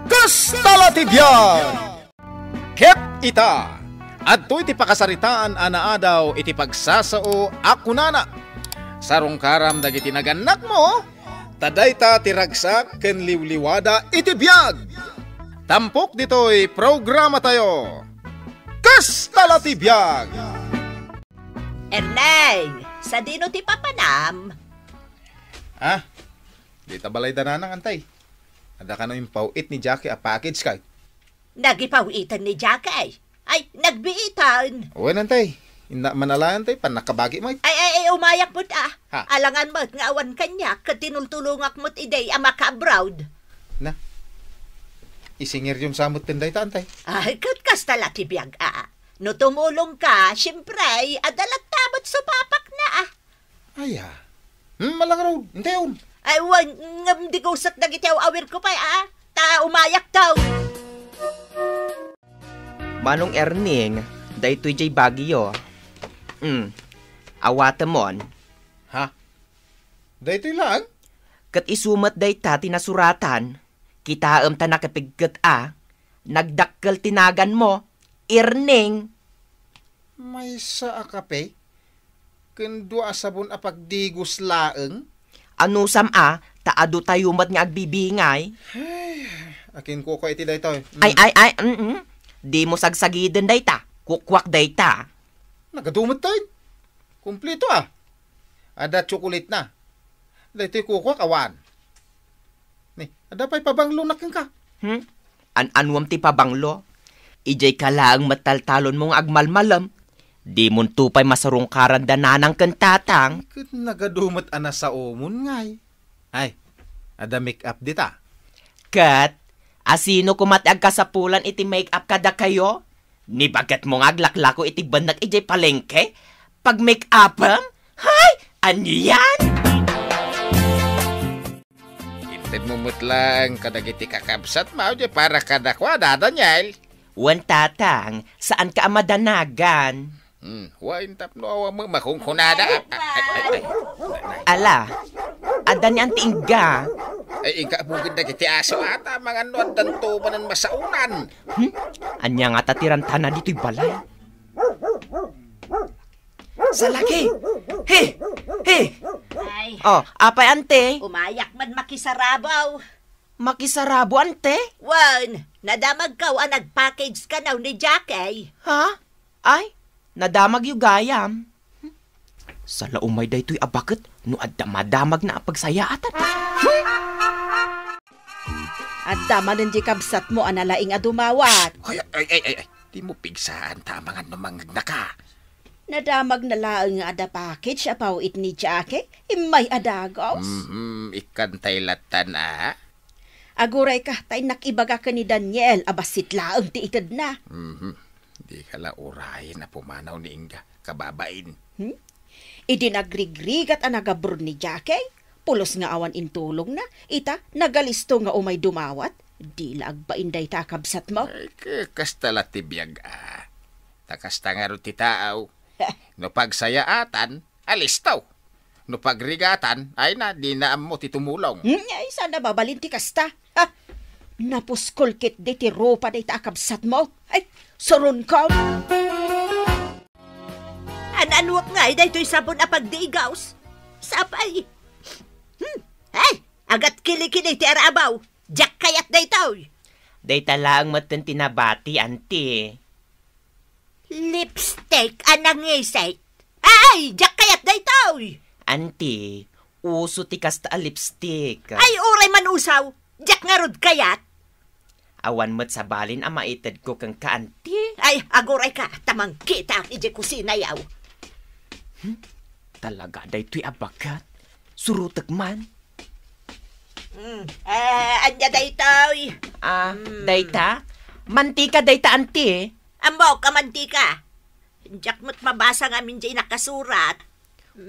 Kastala ti biyag! Ket ita, adto iti pakasaritaan anaadaw iti pagsasao ako nana. Sarong karam dagiti naganak mo, tadayta tiragsak ken liwliwada iti biyag. Tampok ditoy programa tayo. Kastala ti biyag! Erneng, sa dino ti papanam? Ah, di tabalay dananang antay. Ada ka no yung pauit ni Jackie a package kay. Nagipawitan ni Jackie. Ay, nagbiitan. Uwe nantay, ina manalaan tay, panakabagi mo. Ay, umayak mo't Ha? Alangan mo't nga awan kanya, katinultulungak mo't iday amaka abroad. Na, isingir yung samot tinday ta antay. Ay, kastala ti biyag No tumulong ka, siyempre, adalat tabot supapak na Aya, malang raw, hintay yun. Ay, ngam di gusat na gitaw awir ko pa Ta umayak daw. Manong Erning, daytoy jay bagyo. Awata mon. Ha? Daytoy lang? Kat isumat dayta tinasuratan, kitaam ta nakapigkat nagdakkel tinagan mo, Erning. May sa akape? Kendo asabon apagdigos laeng? Ano taado tayo mat nga agbibingay? Akin ko iti daytoy. Ay, di mo sagsagiden dayta, kukwak dayta. Nagadumot tayo. Kumplito Ada chocolate na. Daytoy kukwak awan. Ni, ada pa'y pabanglo na ka. Anwam ti pabanglo? Ijay ka lang mataltalon mong agmalmalam. Di mon tupay masarungkaran dananang kentatang. Kat nagadumot sa umon ngay. Ay, ada make up dita. Kat, asino kumatag kasapulan iti make up kada kayo? Ni bagat mong aglaklako iti banag ijay palengke? Pag make upam? Hay, ano yan? Intid mo mutlang kadagiti kakabsat mao di para kadakwa Daniel. Wan tatang, saan ka amadanagan? Wain tap no awa mo makungkunada. Ala, adan yan tingga. Ay, ika bukid na kiti aso ata mga nuan danto manan masaunan. Anya nga tatiran tana dito'y balay. Salaki! He! Ay, Apay ante? umayak man makisarabaw. Makisarabo ante? Nadamag ka nag-package ka na ni Jackie. Ha? Ay, nadamag yu gayam. Sala umay daytoy abaket no addamadamag na apagsayaatan. At damanan di kabsat mo analaing adumawat. Ay. Di mo pigsaan tamangan numangag na ka. Nadamag na laang nga ada package apaw it ni Jackie. Imay adagaws. Ikantay latan Aguray ka tay nakibaga ka ni Daniel. Abasit laang ti itad na. Di ka la urahin na pumanaw ni Inga. Kababain. Idinagrigrigat ang nagabro ni Jackie. Pulos nga awan intulong na. Ita, nagalisto nga umay dumawat. Di lagbainday ta kabsat mo. Ay, kastala tibiyag Takasta nga ro ti taaw. No pagsayaatan, alistaw. No pagrigatan, ay na, di na mo titumulong. Ay, sana babalin ti kasta. Napuskol kit di ti ropa day ta kabsat mo. Ay, soron ka. Ananwak nga daytoy sabon apagdigaws. Sapay. Ay, agat kili-kili ti arabaw. Jack kayat daytoy. Dayta lang matan tinabati ante. Lipstick anang isay. Ay, Jack kayat daytoy. Ante, uso ti kasta a lipstick. Ay, uray man usaw. Jack nga rod kayat. Awan mo't sabalin ang maitad ko kang kaanti. Ay, aguray ka. Tamang kita ang ije kusina yaw. Talaga daytoy abagat. Surutek man. Anya daytoy. Dayta? Mantika dayta anti. Ambo ka mantika. Jack mo't mabasa nga min jay nakasurat.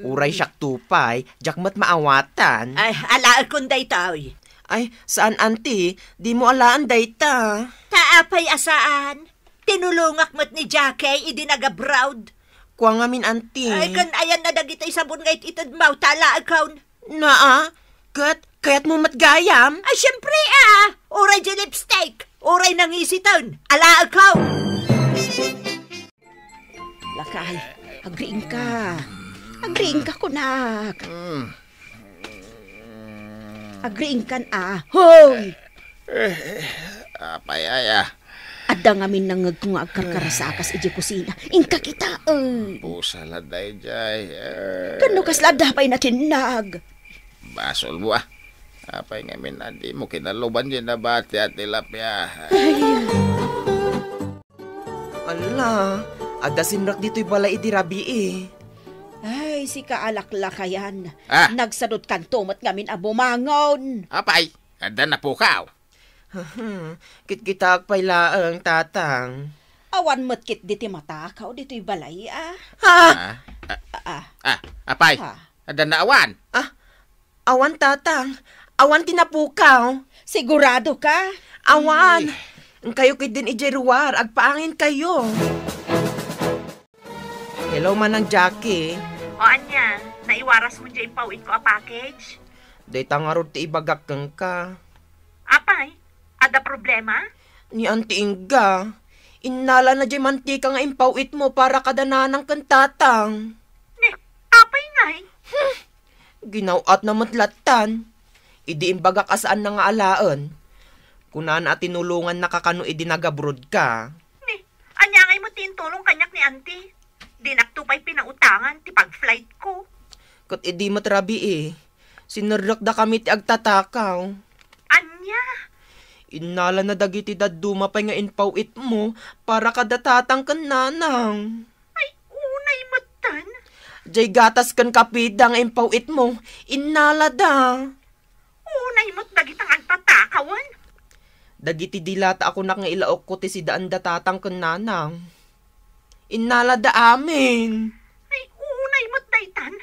Uray siyak tupay, jakmat maawatan. Ay, alaan kun daytoy. Ay, saan anti? Di mo alaan dayta. Taapay asaan? Tinulungak mo't ni Jackie idinagabroad. Kuha nga min anti. Ay, kan ayan na dagitay sabon ngayt itad mau tala account. Naa, kaya't mo matgayam? Ay, syempre Uray di lipstick! Uray nang isiton! Ala ikaw! Lakay, agriing ka. Agriing ka, kunak. Agriing kan Hoy! Apay aya. Ada ngamin nangag kung agkarkarasakas iji kusina. Ingka kita, Pusa laday jay. Kano kaslada pa'y natinag. Basol mo ah. Apay ngamin na di mo kinaluban dyan na bati at tilapia. Ala, ada sinrak dito'y balay idirabi eh. Ay, si kaalaklakayan. Ah. Nagsadot kan tumat ngamin abumangon. Apay, ada na po ka. Kit-kita pa'y laang tatang. Awan matkit diti matakaw dito'y balay, Ha? Apay, Ha? ada na awan. Awan tatang. Awan tinapukaw. Sigurado ka? Awan. Kayo kay din ijeruar. Agpaangin kayo. Hello manang Jackie. O anya, naiwaras mo dyan pauin ko a package? Day tangarod ti ibagak kang ka. Apay, ada problema? Ni Auntie Inga. Inala na dyan mantika nga impawit mo para kadananang kang tatang. Ne, apay ngay? Ginawat na matlatan. Idi imbagak asaan na nga alaan. Kunan at tinulungan nakakano idi nagabrod ka. Ne, anya ngay mo tintulong kanyak ni auntie. Di naktupay pinautangan ti pag-flight ko. Kat idi matrabi eh. Sinurrak da kami ti agtatakaw. Anya? Inala na dagiti daduma pa nga inpawit mo para kadatatang kan nanang. Ay, unay matan. Jay gatas kan kapidang impawit mo. Inala da. Unay mo't dagitang agtatakawan. Dagiti dilata ako nak nga ilaok ko ti si daan datatang kan nanang. Inala da amin. Ay, unay mo't daytan.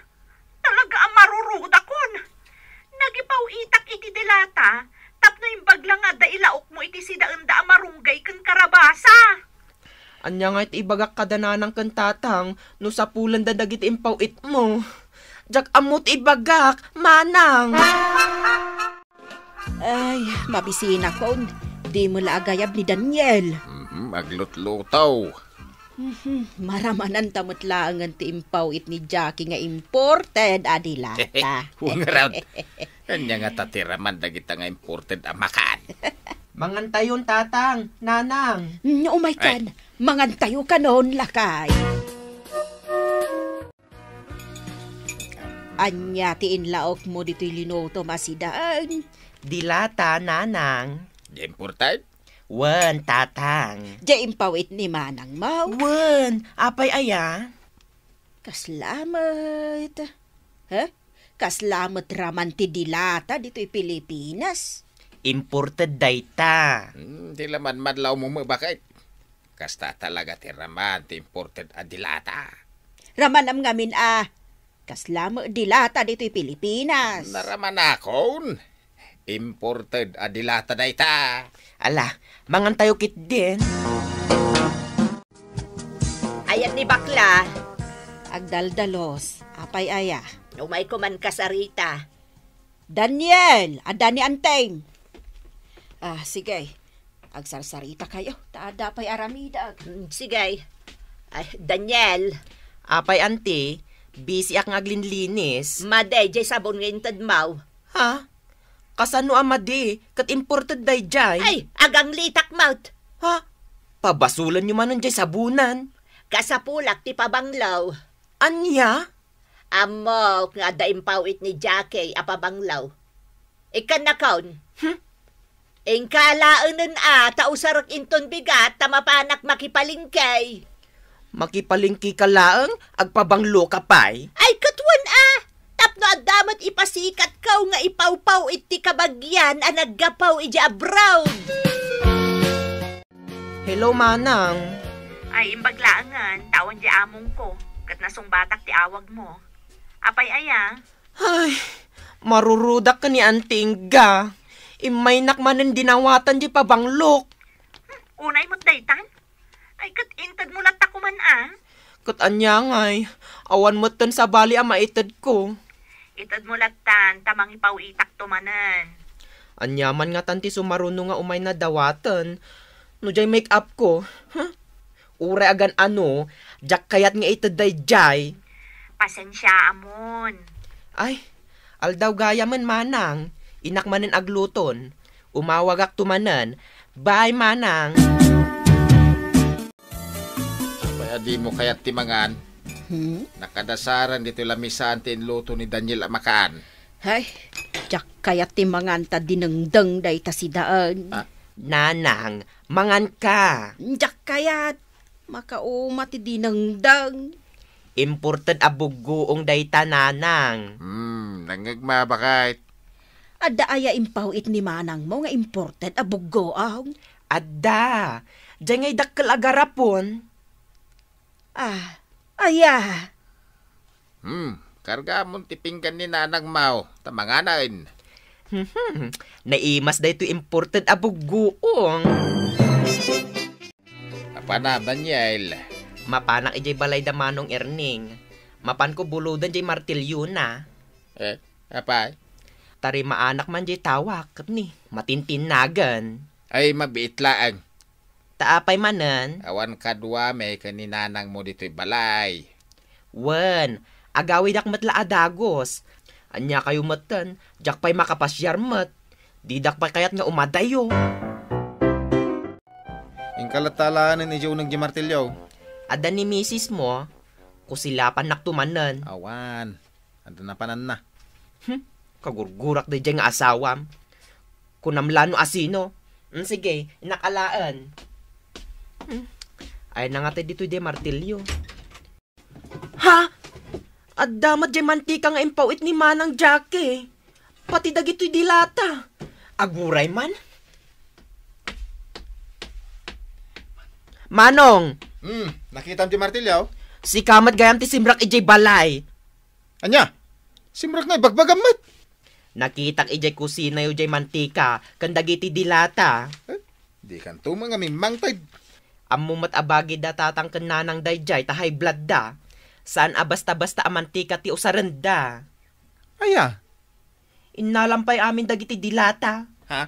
Talaga ang maruruda kon. Nagipaw itak iti dilata. Tapno yung bagla nga da ilaok mo iti si daan da marunggay kang karabasa. Anya nga iti ibagak kadananang kan tatang no sa pulan da dagiti impawit mo. Jak amot ibagak, manang. Ay, mabisina kon. Di mo laagayab ni Daniel. Maglutlotaw. Maramanan tamot lang ang tiimpaw ni Jackie nga imported adilata. Huwag nga kanya nga tatiraman dagita nga imported amakan. Mangantayon tatang, nanang. Umay kan, mangantayo ka noon lakay. Anya tiin laok mo dito'y linoto masidaan. Dilata, nanang. Di imported? Wan, tatang. Di impawit ni Manang Mau. Wan, apay aya. Kaslamat. Kaslamat raman ti dilata dito'y Pilipinas. Imported dayta. Di laman madlaw mo bakit? Kasta talaga tiraman ti imported adilata. Ramanam ngamin kaslama dilata dito'y Pilipinas. Naraman akon. Imported adilata dayta. Ala, mangantayo kit din. Ayan ni bakla. Agdaldalos, apay aya. Umay ko man kasarita. Daniel, ada ni Anteng. Sige. Agsarsarita kayo. Taada pa'y aramida. Sige. Ay, Daniel, Apay ante, busy ak ngaglinlinis. maday jay sabon nga intad mau. Ha? Kasano amadi? Kat imported day jay. Ay, agang litak maut. Ha? Pabasulan nyo manon jay sabunan. Kasapulak ti pabanglaw. Anya? Amo, nga da impawit ni Jackie apabanglaw. Ikan na kaun. Ingkalaanan tausarak inton bigat, tamapanak makipalingkay. Makipalingki ka laang, agpabanglo ka pay. Ay, katwan tapno adamat ipasikat kaw nga ipawpaw iti kabagyan, naggapaw iti abroad. Hello, manang. Ay, imbaglaangan, tawan di among ko, kat nasong batak ti awag mo. Apay aya? Ay, marurudak ka ni Antingga. Imay nakmanan dinawatan di pabanglok. Unay mo't daytan? Ay, kat intad mo lang takuman Kat anya ngay, awan mo tan sa bali ang maitad ko. Itad mo lagtan, tamang ipaw itak tumanan. Anyaman nga tanti sumaruno nga umay na dawatan. No jay make up ko. Huh? Ure agan ano, jak kayat nga itaday jay. Pasensya amon. Ay, aldaw gaya man manang. Inak manen agluton. Umawagak tumanan. Bye manang. Kaya di mo kaya't timangan. Nakadasaran dito lamisan tin luto ni Daniel Amakaan. Hay, jak kayat timangan ta dinengdeng day ta si daan. Nanang, mangan ka. Jak kayat, makauma ti dinengdeng. Imported abugoong dayta nanang. Nangagma bakit? Adda aya impawit ni manang mo nga imported abuggoaw. Adda, diyan nga'y dakkel agarapon. Aya. Karga mong tipinggan ni Nanang Mau. Tamanganain. Naimas da ito imported abugoong. Apana, Daniel? Mapanak ijay balay da manong erning. Mapan ko buludan jay martilyo na. Apay? Tari maanak man jay tawak ni. Matintinagan. Ay, mabiit laang. Taapay manan. Awan kadwa may kaninanang mo dito'y balay. Wen, agawi dak matla adagos. Anya kayo matan, jak pa'y makapasyar mat. Didak pa kayat nga umadayo. Yung kalatalaan ni Joe nagjimartilyo. Ada ni misis mo, kusilapan naktumanan. Awan, ando na panan na. Kagurgurak da dyan nga asawam. Kunamlano asino. Sige, nakalaan. Ay na nga tayo dito di martilyo. Ha? At damat di mantika nga impawit ni Manang Jackie. Pati dagito'y dilata. Aguray man. Manong! Nakita mo di martilyo? Si kamat gayam ti simrak ijay balay. Anya? Simrak na ibagbagamat. Nakitak ijay kusina yu jay mantika, kandagiti dilata. Di kan tumang aming mangtay. Amumat abagi da tatang kananang dayjay ta high blood da. Saan abasta-basta amantika ti usaranda. Aya? Inalampay amin dagiti dilata. Ha?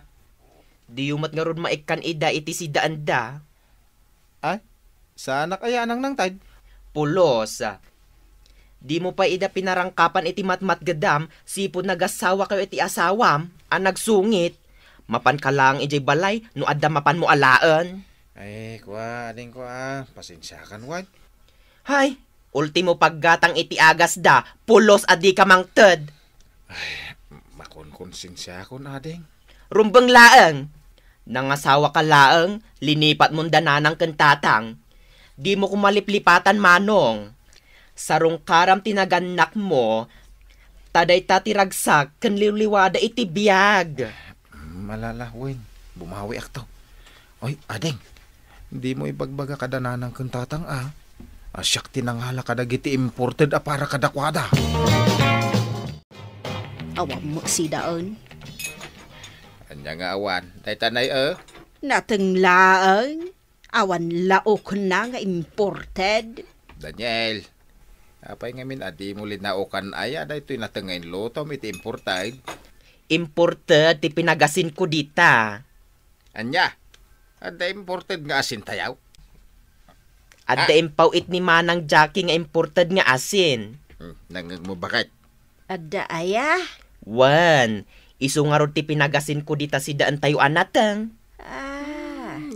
Di yumat nga ron maikkan ida iti si daanda. Ay? Sana kaya nang nangtay? Pulos. Di mo pa ida pinarangkapan iti matmat gadam, sipon nagasawa kayo iti asawam, ang nagsungit. Mapan ka lang ijay balay, no adda mapan mo alaan. Ay, ading pasensya kan, Wad. Hay, ultimo paggatang iti agas da, pulos adi ka mangted. Ay, makonkonsensya kon, ading. Rumbang laeng. Nangasawa ka laeng, linipat mong dananang kentatang. Di mo kumaliplipatan manong. Sarong karam tinaganak mo, taday tatiragsak ken liwliwada iti biyag. Malalawin, bumawi akto. Oy, ading, hindi mo ibagbaga kadananang kentatang Asyak tinanghala kadagiti imported para kadakwada. Awam mo si daon. Anya nga awan, day tanay Nateng laang. Awan laok na nga imported. Daniel, apay ngamin adi mo linaokan aya da ito'y natangayin lotom iti imported. Imported ti pinagasin ko dita. Anya, ada imported nga asin tayaw. Adda impawit ni Manang Jackie nga imported nga asin. Nangag mo bakit? Adda aya. Wan, iso nga ron ti pinagasin ko dita si daan tayo anatang.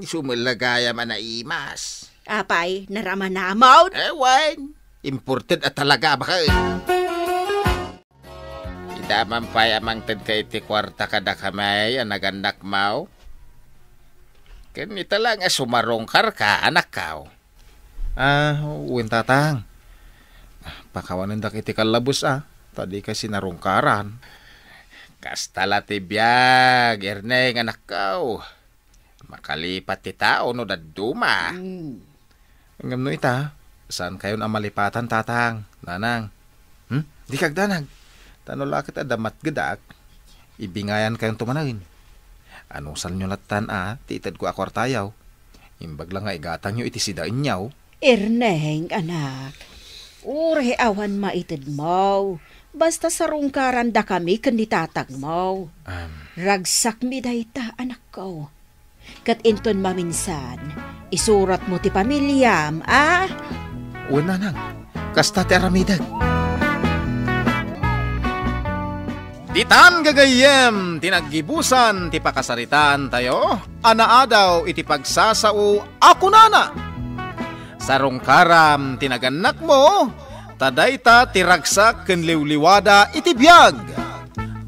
Sumulagaya man na imas. Apay, naramanamaw. Ewan, imported at talaga bakit? Idaman pa'y amang tad kay ti kwarta kada kamay ang nagandak mau. Kanita lang sumarongkar ka, anak kao. Uwin tatang. Pakawanan da kiti kalabos Tadi kasi narungkaran. Kastala ti biyag, erneng anak kao. Makalipat ti tao no daduma. Ngam no ita, saan kayo na malipatan tatang, nanang? Di kagdanag. Tano lakit adamat gadak. Ibingayan kayong tumanawin. Anong sal nyo latan titad ko akwartayaw. Imbag lang nga igatang nyo iti sidain nyaw. Erneng, anak. Ure awan maitid mo. Basta sa rungkaran da kami kan nitatag mo. Ragsak mi dayta, anak ko. Kat inton maminsan, isurat mo ti pamilyam, ah? Una nang, kasta ti aramidag. Ditan gagayem, tinaggibusan, ti pakasaritaan tayo, anaadaw iti pagsasao, ako nana. Sa rungkaram, tinaganak mo, tadayta tiragsak ken liwliwada iti biyag.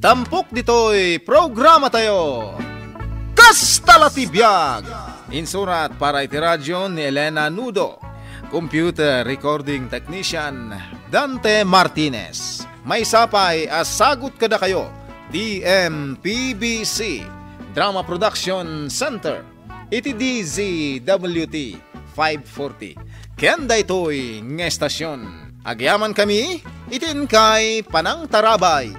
Tampok ditoy programa tayo. Kastala ti biyag. Insurat para iti radyo ni Elena Nudo. Computer recording technician Dante Martinez. May sapay as sagot kada kayo. DMPBC Drama Production Center. Iti DZWT 540. Kenda ito'y ng estasyon. Agyaman kami, itin kay Panang Tarabay.